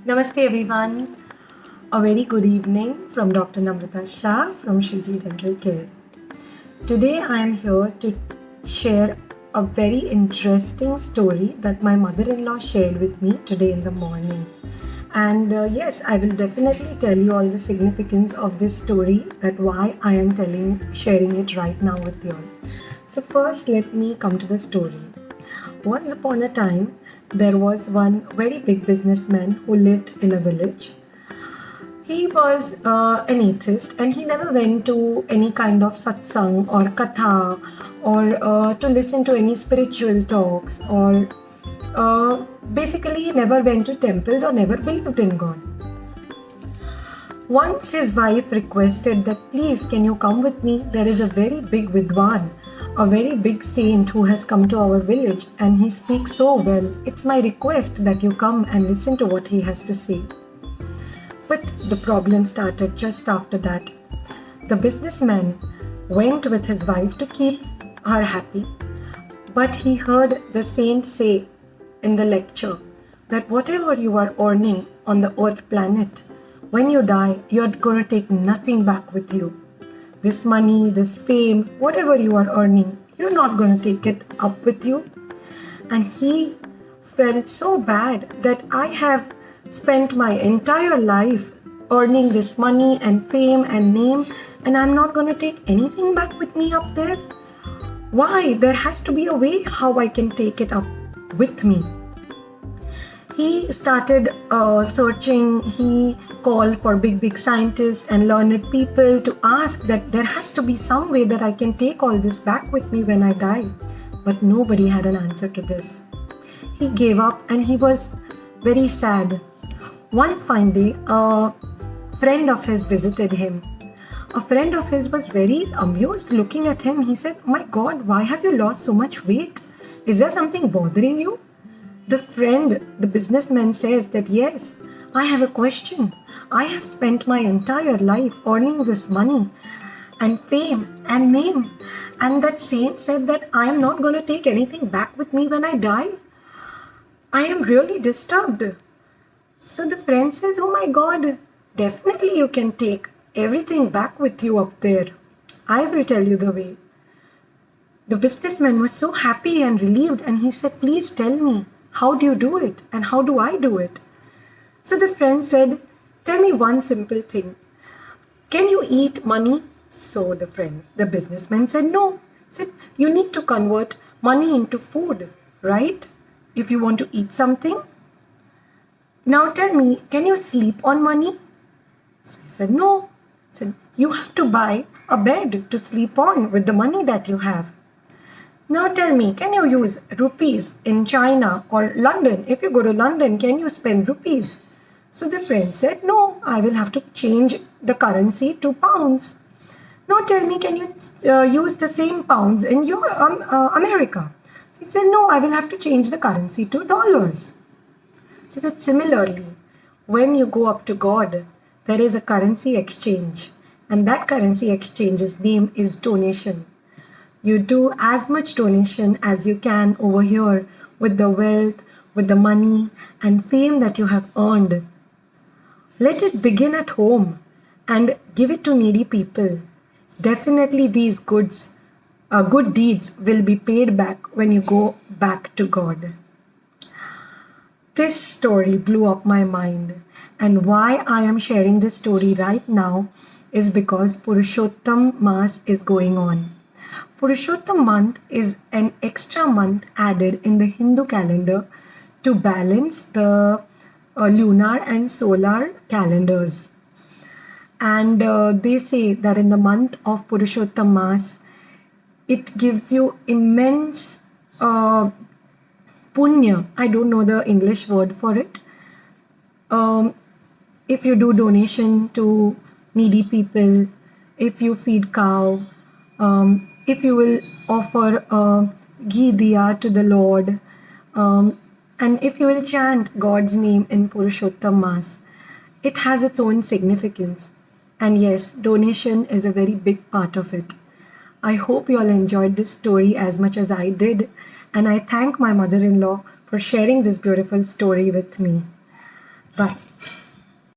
Namaste everyone. A very good evening from Dr. Namrata Shah from Shiji Dental Care. Today I am here to share a very interesting story that my mother-in-law shared with me today in the morning. And yes, I will definitely tell you all the significance of this story, that why I am sharing it right now with you all. So first let me come to the story. Once upon a time, there was one very big businessman who lived in a village. He was an atheist and he never went to any kind of satsang or katha or to listen to any spiritual talks or basically never went to temples or never believed in God. Once his wife requested that, please, can you come with me? There is a very big Vidwan, a very big saint who has come to our village and he speaks so well. It's my request that you come and listen to what he has to say. But the problem started just after that. The businessman went with his wife to keep her happy, but he heard the saint say in the lecture that whatever you are earning on the earth planet, when you die, you're going to take nothing back with you. This money, this fame, whatever you are earning, you're not going to take it up with you. And he felt so bad that I have spent my entire life earning this money and fame and name, and I'm not going to take anything back with me up there. Why? There has to be a way how I can take it up with me. He started searching. He called for big scientists and learned people to ask that there has to be some way that I can take all this back with me when I die. But nobody had an answer to this. He gave up and he was very sad. One fine day, a friend of his visited him. A friend of his was very amused looking at him. He said, "My God, why have you lost so much weight? Is there something bothering you?" The friend, the businessman, says that, "Yes, I have a question. I have spent my entire life earning this money and fame and name. And that saint said that I am not going to take anything back with me when I die. I am really disturbed." So the friend says, "Oh my God, definitely you can take everything back with you up there. I will tell you the way." The businessman was so happy and relieved and he said, "Please tell me, how do you do it and how do I do it?" So the friend said, "Tell me one simple thing. Can you eat money?" So the businessman said, "No." He said, "You need to convert money into food, right? If you want to eat something. Now tell me, can you sleep on money?" So he said, "No." He said, "You have to buy a bed to sleep on with the money that you have. Now tell me, can you use rupees in China or London? If you go to London, can you spend rupees?" So the friend said, "No, I will have to change the currency to pounds." "Now tell me, can you use the same pounds in your America?" So he said, "No, I will have to change the currency to dollars." So that similarly, when you go up to God, there is a currency exchange, and that currency exchange's name is donation. You do as much donation as you can over here with the wealth, with the money and fame that you have earned. Let it begin at home and give it to needy people. Definitely these good deeds will be paid back when you go back to God. This story blew up my mind, and why I am sharing this story right now is because Purushottam Mass is going on. Purushottam month is an extra month added in the Hindu calendar to balance the lunar and solar calendars. And they say that in the month of Purushottam Mass, it gives you immense punya. I don't know the English word for it. If you do donation to needy people, if you feed cow, if you will offer a ghee diya to the Lord, and if you will chant God's name in Purushottam Mass, it has its own significance. And yes, donation is a very big part of it. I hope you all enjoyed this story as much as I did, and I thank my mother-in-law for sharing this beautiful story with me. Bye.